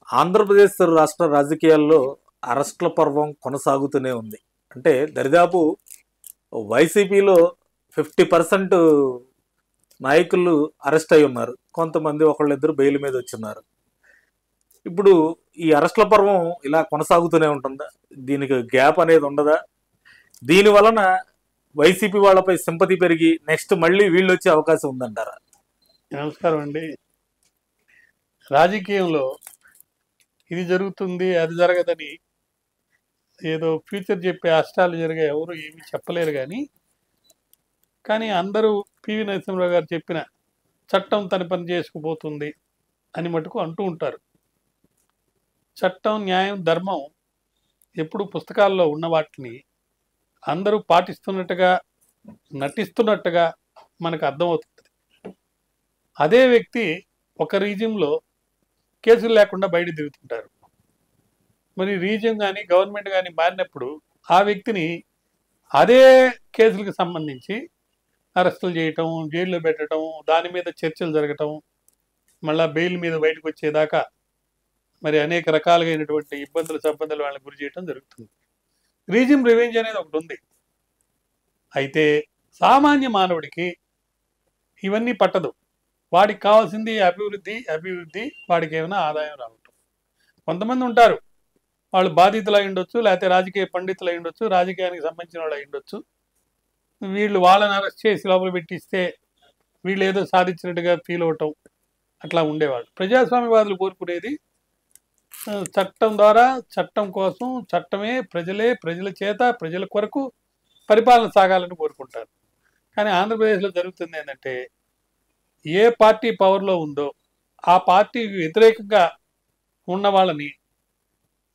ఆంధ్రప్రదేశ్ రాష్ట్ర రాజకీయాల్లో అరెస్ట్ల పర్వం కొనసాగుతూనే ఉంది. అంటే దరిదాపు వైసీపీలో 50% నాయకులు అరెస్ట్ అయి ఉన్నారు. కొంతమంది ఒకళ్ళిద్దరు బెయిల్ మీద వచ్చిన్నారు. ఇప్పుడు ఈ అరెస్ట్ల పర్వం ఇలా కొనసాగుతూనే ఉంటుందా? దీనికి గ్యాప్ అనేది ఉండదా? దీని వలన వైసీపీ వాళ్ళపై సింపతి పెరిగి నెక్స్ట్ మళ్ళీ వీళ్ళు వచ్చే అవకాశం ఉందంటారా? నమస్కారం అండి. రాజకీయంలో ఇది జరుగుతుంది అది జరగదని ఏదో ఫ్యూచర్ చెప్పే అష్టాలు ఎవరు ఏమీ చెప్పలేరు. కానీ అందరూ పివి నరసింహరావు గారు చెప్పిన చట్టం తన పని చేసుకుపోతుంది అని మటుకు అంటూ ఉంటారు. చట్టం, న్యాయం, ధర్మం ఎప్పుడు పుస్తకాల్లో ఉన్న వాటిని అందరూ పాటిస్తున్నట్టుగా నటిస్తున్నట్టుగా మనకు అర్థమవుతుంది. అదే వ్యక్తి ఒక రీజియంలో కేసులు లేకుండా బయట తిరుగుతుంటారు. మరి రీజియం కానీ గవర్నమెంట్ కానీ మారినప్పుడు ఆ వ్యక్తిని అదే కేసులకు సంబంధించి అరెస్టులు చేయటం, జైల్లో పెట్టడం, దాని మీద చర్చలు జరగటం, మళ్ళీ బెయిల్ మీద బయటకు వచ్చేదాకా మరి అనేక రకాలైనటువంటి ఇబ్బందులు వాళ్ళని గురి చేయడం జరుగుతుంది. రీజియం రివెంజ్ అనేది ఒకటి ఉంది. అయితే సామాన్య మానవుడికి ఇవన్నీ పట్టదు. వాడికి కావాల్సింది అభివృద్ధి, వాడికి ఏమైనా ఆదాయం రావటం. కొంతమంది ఉంటారు, వాళ్ళు బాధితులు అయి ఉండొచ్చు, లేకపోతే రాజకీయ పండితులు అయి ఉండొచ్చు, రాజకీయానికి సంబంధించిన వాళ్ళు అయి ఉండొచ్చు. వీళ్ళు వాళ్ళని అరెస్ట్ చేసి లోపల పెట్టిస్తే వీళ్ళు ఏదో సాధించినట్టుగా ఫీల్ అవటం, అట్లా ఉండేవాళ్ళు. ప్రజాస్వామ్యవాదులు కోరుకునేది చట్టం ద్వారా, చట్టం కోసం, చట్టమే ప్రజల చేత ప్రజల కొరకు పరిపాలన సాగాలని కోరుకుంటారు. కానీ ఆంధ్రప్రదేశ్లో జరుగుతుంది ఏంటంటే, ఏ పార్టీ పవర్లో ఉందో ఆ పార్టీకి వ్యతిరేకంగా ఉన్న వాళ్ళని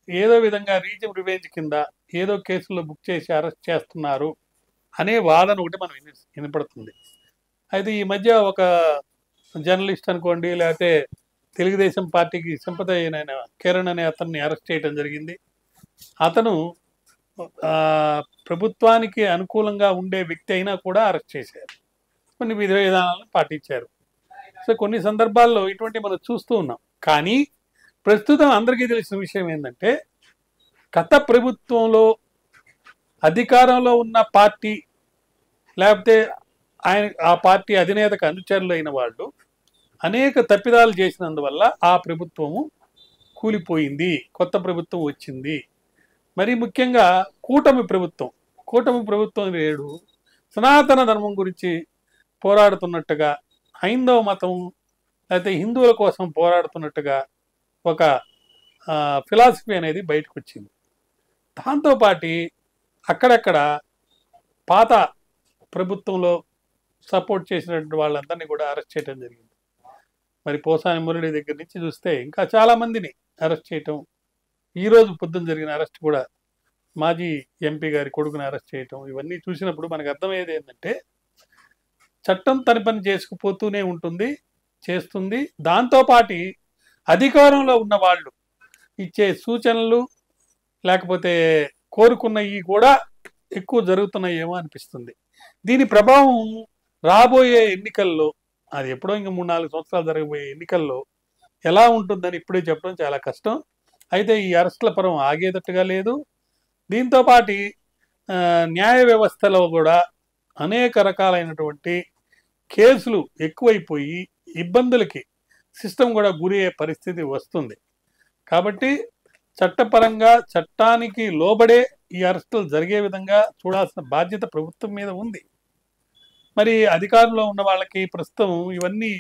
ఏదో విధంగా రీజియం రివెంజ్ కింద ఏదో కేసుల్లో బుక్ చేసి అరెస్ట్ చేస్తున్నారు అనే వాదన ఒకటి మనం వినపడుతుంది. అయితే ఈ మధ్య ఒక జర్నలిస్ట్ అనుకోండి, లేకపోతే తెలుగుదేశం పార్టీకి సింపతి అయిన కిరణ్ అనే అతన్ని అరెస్ట్ చేయడం జరిగింది. అతను ప్రభుత్వానికి అనుకూలంగా ఉండే వ్యక్తి అయినా కూడా అరెస్ట్ చేశారు. కొన్ని విధి విధానాలను పాటించారు. సో కొన్ని సందర్భాల్లో ఇటువంటి మనం చూస్తూ ఉన్నాం. కానీ ప్రస్తుతం అందరికీ తెలిసిన విషయం ఏంటంటే, గత ప్రభుత్వంలో అధికారంలో ఉన్న పార్టీ లేకపోతే ఆ పార్టీ అధినేతకు అనుచరులు అయిన వాళ్ళు అనేక తప్పిదాలు చేసినందువల్ల ఆ ప్రభుత్వము కూలిపోయింది, కొత్త ప్రభుత్వం వచ్చింది. మరి ముఖ్యంగా కూటమి ప్రభుత్వం నేడు సనాతన ధర్మం గురించి పోరాడుతున్నట్టుగా, హైందవ మతం లేకపోతే హిందువుల కోసం పోరాడుతున్నట్టుగా ఒక ఫిలాసఫీ అనేది బయటకు వచ్చింది. దాంతోపాటు అక్కడక్కడ పాత ప్రభుత్వంలో సపోర్ట్ చేసినటువంటి వాళ్ళందరినీ కూడా అరెస్ట్ చేయడం జరిగింది. మరి పోసాని మురళి దగ్గర నుంచి చూస్తే ఇంకా చాలామందిని అరెస్ట్ చేయటం, ఈరోజు పొద్దున్న జరిగిన అరెస్ట్ కూడా మాజీ ఎంపీ గారి కొడుకుని అరెస్ట్ చేయటం, ఇవన్నీ చూసినప్పుడు మనకు అర్థమయ్యేది ఏంటంటే, చట్టం తన పని చేసుకుపోతూనే చేస్తుంది. దాంతోపాటు అధికారంలో ఉన్న వాళ్ళు ఇచ్చే సూచనలు లేకపోతే కోరుకున్నవి కూడా ఎక్కువ జరుగుతున్నాయేమో అనిపిస్తుంది. దీని ప్రభావం రాబోయే ఎన్నికల్లో, అది ఎప్పుడో ఇంకా 3-4 సంవత్సరాలు జరగబోయే ఎన్నికల్లో ఎలా ఉంటుందని ఇప్పుడే చెప్పడం చాలా కష్టం. అయితే ఈ అరెస్టుల పర్వం ఆగేటట్టుగా లేదు. దీంతోపాటు న్యాయ వ్యవస్థలో కూడా అనేక రకాలైనటువంటి కేసులు ఎక్కువైపోయి ఇబ్బందులకి సిస్టమ్ కూడా గురి అయ్యే పరిస్థితి వస్తుంది. కాబట్టి చట్టపరంగా చట్టానికి లోబడే ఈ అరెస్టులు జరిగే విధంగా చూడాల్సిన బాధ్యత ప్రభుత్వం మీద ఉంది. మరి అధికారంలో ఉన్న వాళ్ళకి ప్రస్తుతం ఇవన్నీ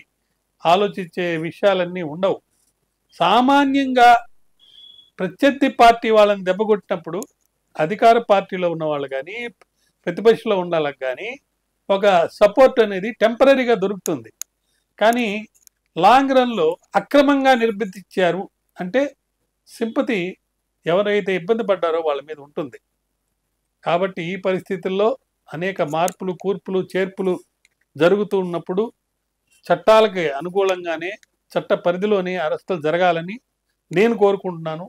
ఆలోచించే విషయాలన్నీ ఉండవు. సామాన్యంగా ప్రత్యర్థి పార్టీ వాళ్ళని దెబ్బకొట్టినప్పుడు అధికార పార్టీలో ఉన్న వాళ్ళు కానీ ప్రతిపక్షంలో ఉన్న వాళ్ళకి కానీ ఒక సపోర్ట్ అనేది టెంపరీగా దొరుకుతుంది. కానీ లాంగ్ రన్లో అక్రమంగా నిర్బంధించారు అంటే సింపతి ఎవరైతే ఇబ్బంది పడ్డారో వాళ్ళ మీద ఉంటుంది. కాబట్టి ఈ పరిస్థితుల్లో అనేక మార్పులు, కూర్పులు, చేర్పులు జరుగుతూ ఉన్నప్పుడు చట్టాలకి అనుకూలంగానే చట్ట పరిధిలోనే అరెస్టులు జరగాలని నేను కోరుకుంటున్నాను.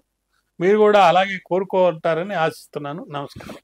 మీరు కూడా అలాగే కోరుకుంటారని ఆశిస్తున్నాను. నమస్కారం.